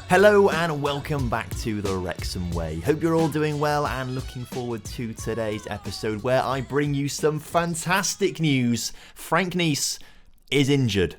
Hello and welcome back to the Wrexham Way. Hope you're all doing well and looking forward to today's episode where I bring you some fantastic news. Frank Nice is injured.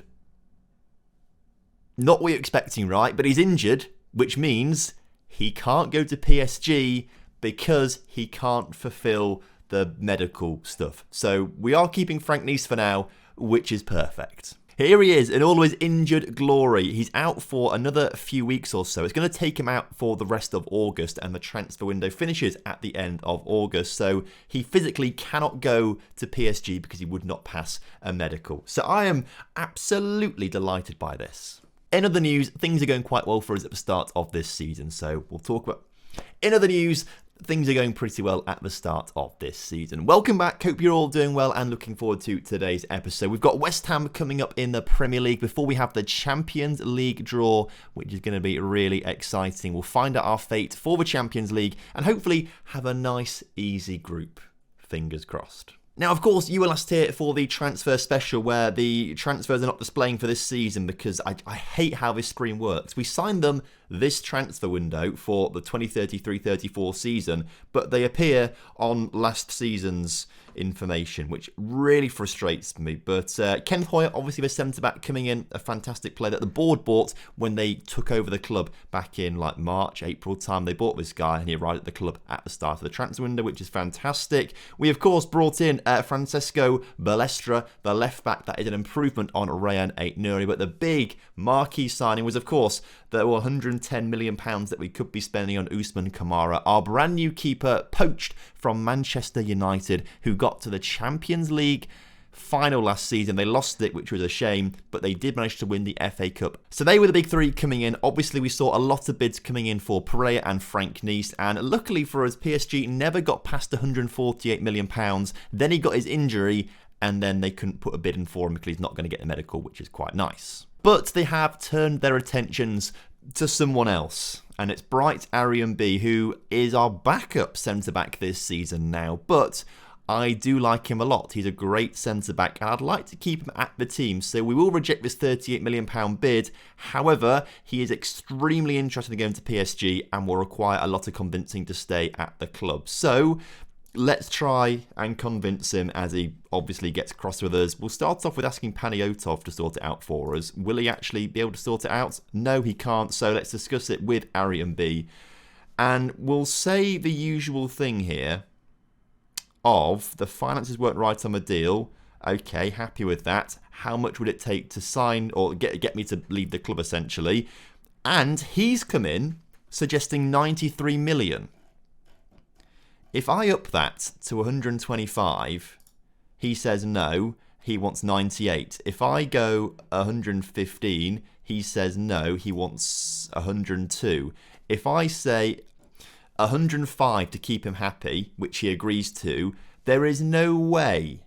Not what you're expecting, right? But he's injured, which means he can't go to PSG because he can't fulfill the medical stuff. So we are keeping Frank Nice for now, which is perfect. Here he is in all of his injured glory. He's out for another few weeks or so. It's going to take him out for the rest of August, and the transfer window finishes at the end of August. So he physically cannot go to PSG because he would not pass a medical. So I am absolutely delighted by this. In other news, things are going quite well for us at the start of this season. So we'll talk about... In other news, things are going pretty well at the start of this season. Welcome back. Hope you're all doing well and looking forward to today's episode. We've got West Ham coming up in the Premier League before we have the Champions League draw, which is going to be really exciting. We'll find out our fate for the Champions League and hopefully have a nice, easy group. Fingers crossed. Now, of course, you were last here for the transfer special where the transfers are not displaying for this season because I hate how this screen works. We signed them this transfer window for the 2033-34 season, but they appear on last season's information, which really frustrates me. But Ken Hoyer, obviously the centre-back coming in, a fantastic player that the board bought when they took over the club back in like March, April time. They bought this guy and he arrived at the club at the start of the transfer window, which is fantastic. We, of course, brought in Francesco Balestra, the left-back. That is an improvement on Rayan Aït-Nouri, but the big marquee signing was, of course, the £110 million that we could be spending on Ousmane Kamara, our brand new keeper, poached from Manchester United, who got to the Champions League final last season. They lost it, which was a shame, but they did manage to win the FA Cup. So they were the big three coming in. Obviously, we saw a lot of bids coming in for Pereira and Frank Nice, and luckily for us, PSG never got past £148 million. Then he got his injury, and then they couldn't put a bid in for him because he's not going to get the medical, which is quite nice. But they have turned their attentions to someone else, and it's Bright Ariambi, who is our backup centre-back this season now, but I do like him a lot. He's a great centre-back, and I'd like to keep him at the team, so we will reject this £38 million bid. However, he is extremely interested in going to PSG and will require a lot of convincing to stay at the club. So let's try and convince him as he obviously gets cross with us. We'll start off with asking Paniotov to sort it out for us. Will he actually be able to sort it out? No, he can't, so let's discuss it with Ariambi. And we'll say the usual thing here of the finances weren't right on the deal. Okay, happy with that. How much would it take to sign or get me to leave the club essentially? And he's come in suggesting 93 million. If I up that to 125, he says no, he wants 98. If I go 115, he says no, he wants 102. If I say 105 to keep him happy, which he agrees to, there is no way.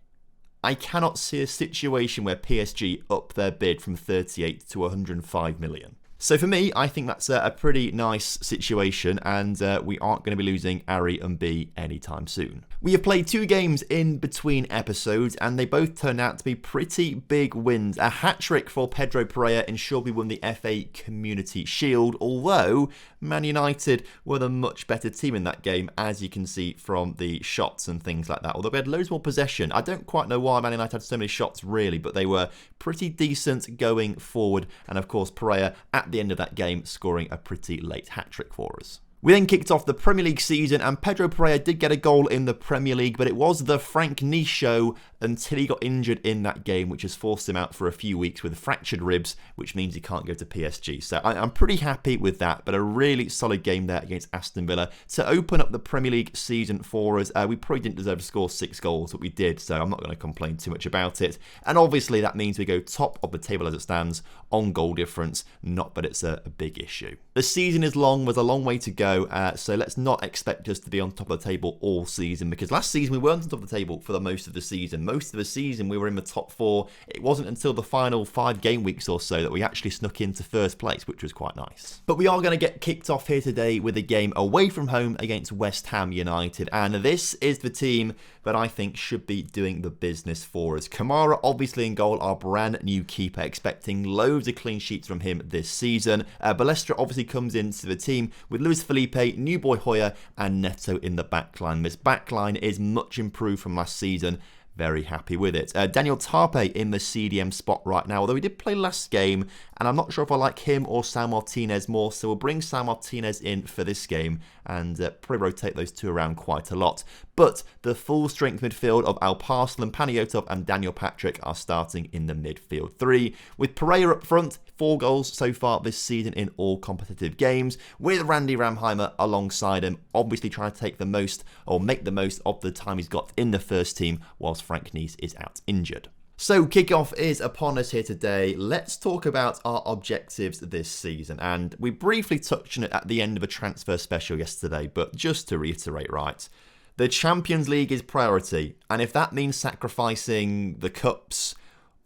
I cannot see a situation where PSG up their bid from 38 to 105 million. So for me, I think that's a pretty nice situation, and we aren't going to be losing Ari and B anytime soon. We have played 2 games in between episodes, and they both turned out to be pretty big wins. A hat-trick for Pedro Pereira ensured we won the FA Community Shield, although Man United were the much better team in that game, as you can see from the shots and things like that. Although we had loads more possession. I don't quite know why Man United had so many shots, really, but they were pretty decent going forward, and of course Pereira at the end of that game scoring a pretty late hat-trick for us. We then kicked off the Premier League season, and Pedro Pereira did get a goal in the Premier League, but it was the Frank Nice show until he got injured in that game, which has forced him out for a few weeks with fractured ribs, which means he can't go to PSG. So I'm pretty happy with that, but a really solid game there against Aston Villa to open up the Premier League season for us. We probably didn't deserve to score 6 goals, but we did, so I'm not going to complain too much about it. And obviously that means we go top of the table as it stands on goal difference, not that it's a big issue. The season is long, there's a long way to go, so let's not expect us to be on top of the table all season, because last season we weren't on top of the table for the most of the season. Most of the season we were in the top 4. It wasn't until the final 5 game weeks or so that we actually snuck into first place, which was quite nice. But we are going to get kicked off here today with a game away from home against West Ham United, and this is the team but I think should be doing the business for us. Kamara, obviously in goal, our brand new keeper, expecting loads of clean sheets from him this season. Balestra obviously comes into the team with Luis Felipe, new boy Hoyer, and Neto in the backline. This backline is much improved from last season. Very happy with it. Daniel Tarpe in the CDM spot right now, although he did play last game, and I'm not sure if I like him or Sam Martinez more, so we'll bring Sam Martinez in for this game and probably rotate those two around quite a lot. But the full strength midfield of Alparslan, Panayotov and Daniel Patrick are starting in the midfield three, with Pereira up front, 4 goals so far this season in all competitive games, with Randy Ramheimer alongside him, obviously trying to take the most or make the most of the time he's got in the first team whilst Frank Nice is out injured. So kickoff is upon us here today. Let's talk about our objectives this season. And we briefly touched on it at the end of a transfer special yesterday, but just to reiterate, right, the Champions League is priority. And if that means sacrificing the cups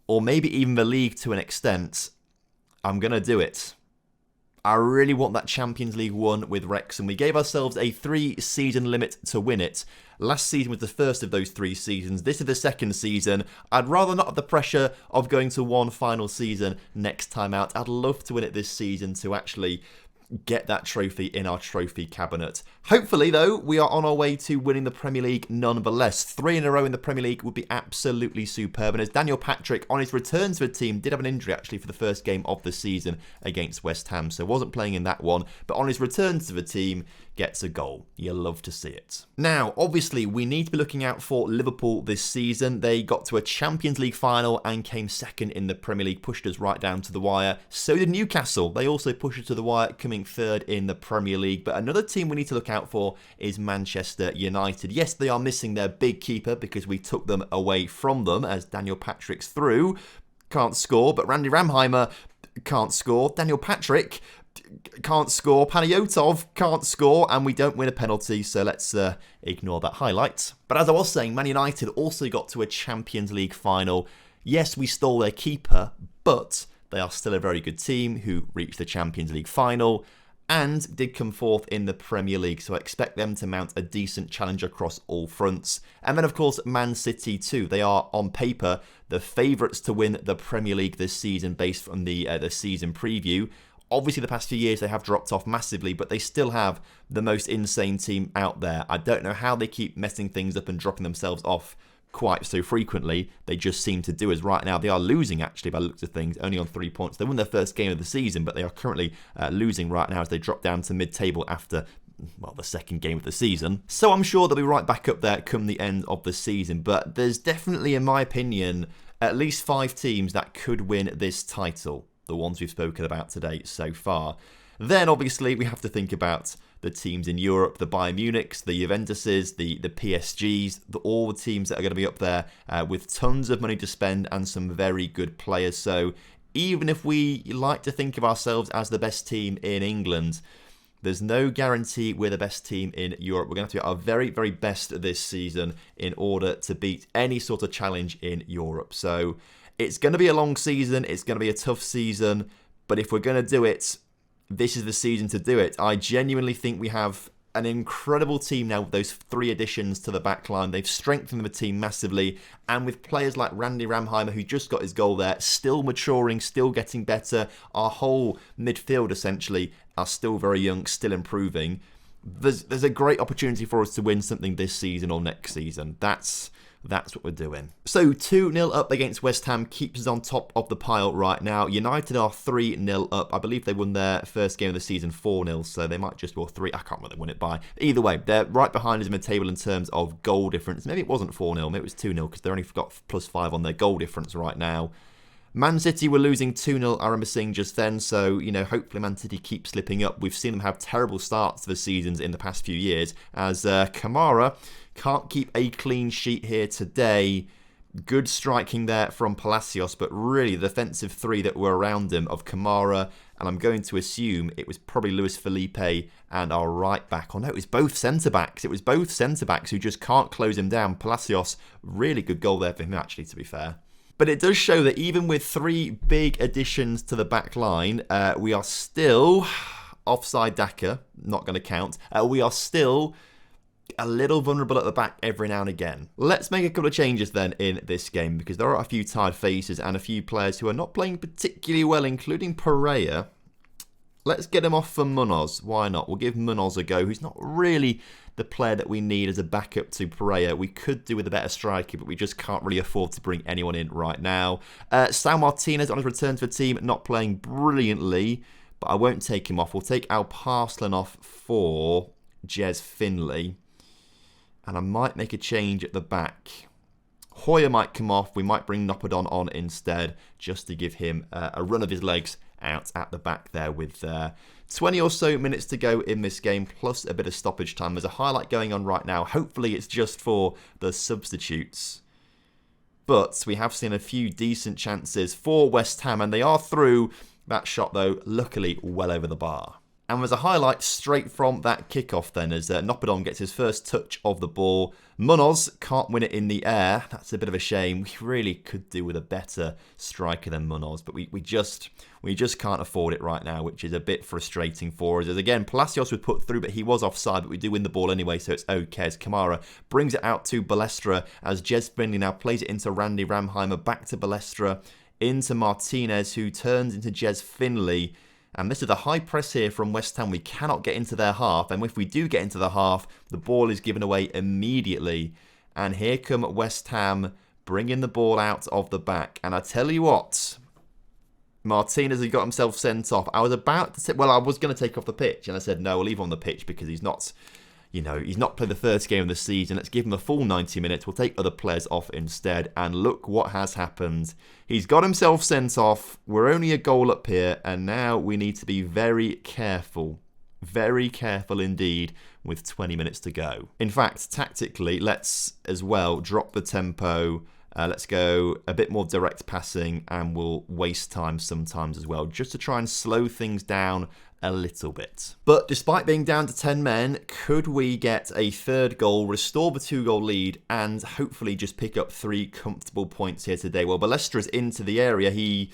or maybe even the league to an extent, I'm going to do it. I really want that Champions League one with Wrexham. We gave ourselves a 3-season limit to win it. Last season was the first of those 3 seasons. This is the second season. I'd rather not have the pressure of going to one final season next time out. I'd love to win it this season to actually get that trophy in our trophy cabinet. Hopefully, though, we are on our way to winning the Premier League nonetheless. 3 in a row in the Premier League would be absolutely superb. And as Daniel Patrick, on his return to the team, did have an injury actually for the first game of the season against West Ham, so wasn't playing in that one. But on his return to the team, gets a goal. You'll love to see it. Now, obviously, we need to be looking out for Liverpool this season. They got to a Champions League final and came second in the Premier League, pushed us right down to the wire. So did Newcastle. They also pushed us to the wire, coming third in the Premier League. But another team we need to look out for is Manchester United. Yes, they are missing their big keeper because we took them away from them as Daniel Patrick's through. Can't score, but Randy Ramheimer can't score. Daniel Patrick can't score. Panayotov can't score, and we don't win a penalty, so let's ignore that highlight. But as I was saying, Man United also got to a Champions League final. Yes, we stole their keeper, but they are still a very good team who reached the Champions League final and did come fourth in the Premier League, so I expect them to mount a decent challenge across all fronts. And then, of course, Man City too. They are, on paper, the favourites to win the Premier League this season based on the season preview. Obviously, the past few years, they have dropped off massively, but they still have the most insane team out there. I don't know how they keep messing things up and dropping themselves off quite so frequently. They just seem to do as right now. They are losing, actually, by the looks of things, only on 3 points. They won their first game of the season, but they are currently losing right now as they drop down to mid-table after, well, the second game of the season. So I'm sure they'll be right back up there come the end of the season. But there's definitely, in my opinion, at least 5 teams that could win this title. The ones we've spoken about today so far. Then, obviously, we have to think about the teams in Europe, the Bayern Munichs, the Juventuses, the PSGs, all the teams that are going to be up there with tons of money to spend and some very good players. So even if we like to think of ourselves as the best team in England, there's no guarantee we're the best team in Europe. We're going to have to be our very, very best this season in order to beat any sort of challenge in Europe. So it's going to be a long season. It's going to be a tough season. But if we're going to do it, this is the season to do it. I genuinely think we have an incredible team now with those 3 additions to the back line. They've strengthened the team massively. And with players like Randy Ramheimer, who just got his goal there, still maturing, still getting better. Our whole midfield, essentially, are still very young, still improving. There's a great opportunity for us to win something this season or next season. That's what we're doing. So 2-0 up against West Ham keeps us on top of the pile right now. United are 3-0 up. I believe they won their first game of the season 4-0, so they might just, well, 3. I can't remember what they won it by. Either way, they're right behind us in the table in terms of goal difference. Maybe it wasn't 4-0, maybe it was 2-0 because they've only got +5 on their goal difference right now. Man City were losing 2-0, I remember seeing just then, so, hopefully Man City keep slipping up. We've seen them have terrible starts to the seasons in the past few years, as Kamara can't keep a clean sheet here today. Good striking there from Palacios, but really the defensive 3 that were around him of Kamara, and I'm going to assume it was probably Luis Felipe and our right back. Oh no, it was both centre-backs. It was both centre-backs who just can't close him down. Palacios, really good goal there for him, actually, to be fair. But it does show that even with 3 big additions to the back line, we are still offside Daka, not going to count. We are still a little vulnerable at the back every now and again. Let's make a couple of changes then in this game, because there are a few tired faces and a few players who are not playing particularly well, including Pereira. Let's get him off for Munoz. Why not? We'll give Munoz a go, who's not really the player that we need as a backup to Pereira. We could do with a better striker, but we just can't really afford to bring anyone in right now. Sal Martinez on his return to the team, not playing brilliantly, but I won't take him off. We'll take Alparslan off for Jez Finley. And I might make a change at the back. Hoyer might come off. We might bring Nopodon on instead, just to give him a run of his legs out at the back there with 20 or so minutes to go in this game, plus a bit of stoppage time. There's a highlight going on right now. Hopefully it's just for the substitutes. But we have seen a few decent chances for West Ham, and they are through. That shot, though, luckily well over the bar. And there's a highlight straight from that kickoff then, as Nopodon gets his first touch of the ball. Munoz can't win it in the air. That's a bit of a shame. We really could do with a better striker than Munoz, but we just can't afford it right now, which is a bit frustrating for us. As again, Palacios was put through, but he was offside, but we do win the ball anyway, so it's okay. As Kamara brings it out to Balestra, as Jez Finley now plays it into Randy Ramheimer, back to Balestra, into Martinez, who turns into Jez Finley. And this is a high press here from West Ham. We cannot get into their half. And if we do get into the half, the ball is given away immediately. And here come West Ham bringing the ball out of the back. And I tell you what, Martinez has got himself sent off. I was about to say, well, I was going to take off the pitch. And I said, no, I'll leave him on the pitch because he's not... he's not played the first game of the season. Let's give him a full 90 minutes. We'll take other players off instead. And look what has happened. He's got himself sent off. We're only a goal up here. And now we need to be very careful. Very careful indeed with 20 minutes to go. In fact, tactically, let's as well drop the tempo. Let's go a bit more direct passing. And we'll waste time sometimes as well, just to try and slow things down a little bit. But despite being down to 10 men, could we get a third goal, restore the 2-goal lead, and hopefully just pick up 3 comfortable points here today? Well, Balestra's into the area. He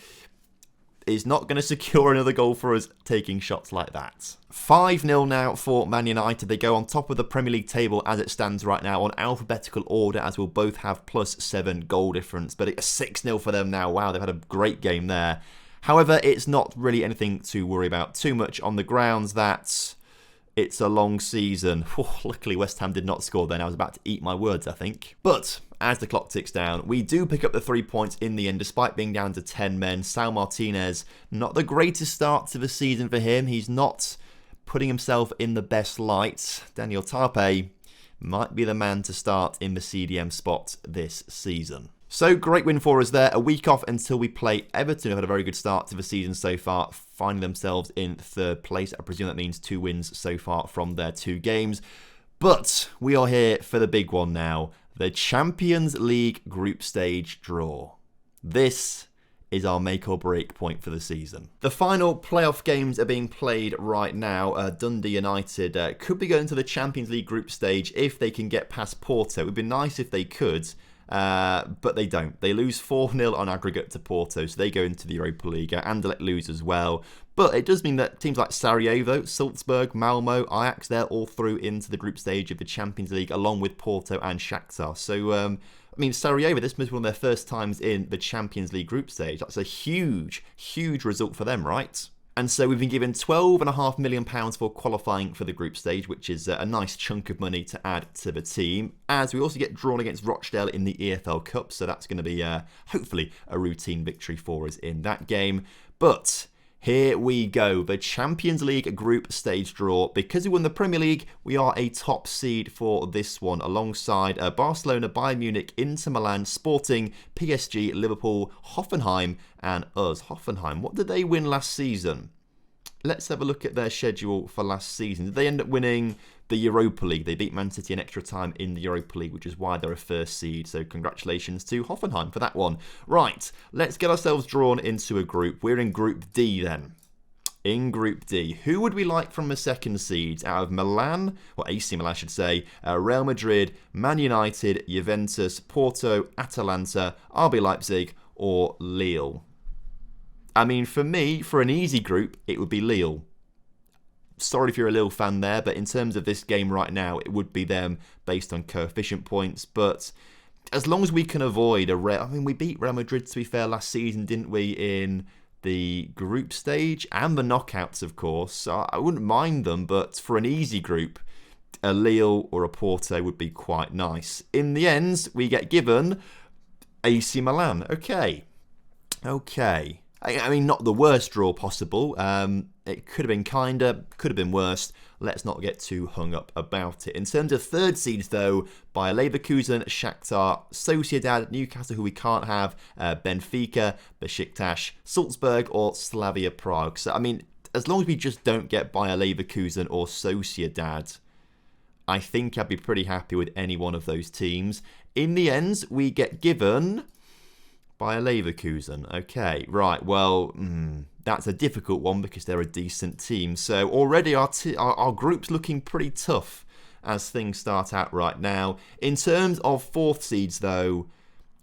is not going to secure another goal for us taking shots like that. 5-0 now for Man United. They go on top of the Premier League table as it stands right now on alphabetical order, as we'll both have +7 goal difference. But it's 6-0 for them now. Wow, they've had a great game there. However, it's not really anything to worry about too much on the grounds that it's a long season. Oh, luckily, West Ham did not score then. I was about to eat my words, I think. But as the clock ticks down, we do pick up the 3 points in the end, despite being down to 10 men. Sal Martinez, not the greatest start to the season for him. He's not putting himself in the best light. Daniel Tarpe might be the man to start in the CDM spot this season. So, great win for us there. A week off until we play Everton, who had a very good start to the season so far, finding themselves in 3rd place. I presume that means 2 wins so far from their 2 games. But we are here for the big one now. The Champions League group stage draw. This is our make or break point for the season. The final playoff games are being played right now. Dundee United could be going to the Champions League group stage if they can get past Porto. It would be nice if they could. But they don't. They lose 4-0 on aggregate to Porto, so they go into the Europa League. Anderlecht lose as well. But it does mean that teams like Sarajevo, Salzburg, Malmo, Ajax, they're all through into the group stage of the Champions League, along with Porto and Shakhtar. So, Sarajevo, this must be one of their first times in the Champions League group stage. That's a huge, huge result for them, right? And so we've been given £12.5 million for qualifying for the group stage, which is a nice chunk of money to add to the team. As we also get drawn against Rochdale in the EFL Cup, so that's going to be hopefully a routine victory for us in that game. But here we go, the Champions League group stage draw. Because we won the Premier League, we are a top seed for this one, alongside Barcelona, Bayern Munich, Inter Milan, Sporting, PSG, Liverpool, Hoffenheim, and us. Hoffenheim, what did they win last season? Let's have a look at their schedule for last season. Did they end up winning the Europa League? They beat Man City in extra time in the Europa League, which is why they're a first seed. So congratulations to Hoffenheim for that one. Right, let's get ourselves drawn into a group. We're in Group D then. In Group D, who would we like from the second seeds out of Milan, or AC Milan I should say, Real Madrid, Man United, Juventus, Porto, Atalanta, RB Leipzig, or Lille? I mean, for me, for an easy group, it would be Lille. Sorry if you're a Lille fan there, but in terms of this game right now, it would be them based on coefficient points. But as long as we can avoid we beat Real Madrid, to be fair, last season, didn't we, in the group stage and the knockouts, of course. So I wouldn't mind them, but for an easy group, a Lille or a Porto would be quite nice. In the end, we get given AC Milan. Okay. I mean, not the worst draw possible. It could have been could have been worse. Let's not get too hung up about it. In terms of third seeds, though, Bayer Leverkusen, Shakhtar, Sociedad, Newcastle, who we can't have, Benfica, Besiktas, Salzburg, or Slavia Prague. So, I mean, as long as we just don't get Bayer Leverkusen or Sociedad, I think I'd be pretty happy with any one of those teams. In the end, we get given Bayer Leverkusen. Okay, right, well, that's a difficult one because they're a decent team. So already our group's looking pretty tough as things start out right now. In terms of fourth seeds, though,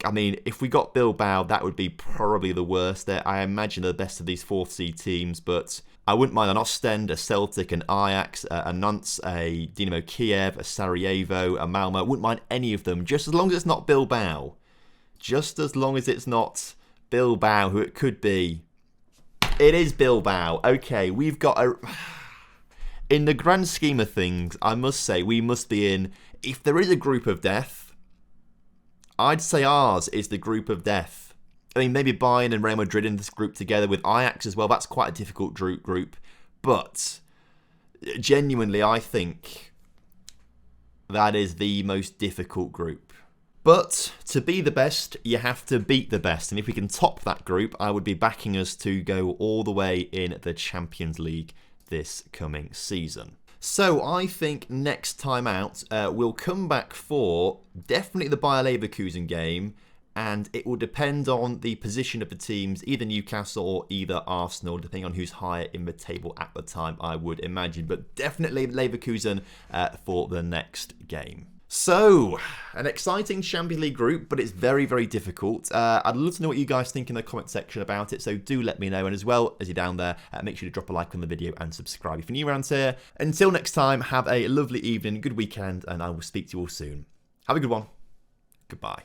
I mean, if we got Bilbao, that would be probably the worst. I imagine the best of these fourth seed teams, but I wouldn't mind an Ostend, a Celtic, an Ajax, a Nantes, a Dinamo Kiev, a Sarajevo, a Malmo. I wouldn't mind any of them, just as long as it's not Bilbao. Just as long as it's not Bilbao, who it could be. It is Bilbao. Okay, we've got in the grand scheme of things, I must say, we must be in... If there is a group of death, I'd say ours is the group of death. I mean, maybe Bayern and Real Madrid in this group together with Ajax as well. That's quite a difficult group. But genuinely, I think that is the most difficult group. But to be the best, you have to beat the best. And if we can top that group, I would be backing us to go all the way in the Champions League this coming season. So I think next time out, we'll come back for definitely the Bayer Leverkusen game. And it will depend on the position of the teams, either Newcastle or either Arsenal, depending on who's higher in the table at the time, I would imagine. But definitely Leverkusen for the next game. So, an exciting Champions League group, but it's very, very difficult. I'd love to know what you guys think in the comment section about it, so do let me know. And as well as you're down there, make sure to drop a like on the video and subscribe if you're new around here. Until next time, have a lovely evening, good weekend, and I will speak to you all soon. Have a good one. Goodbye.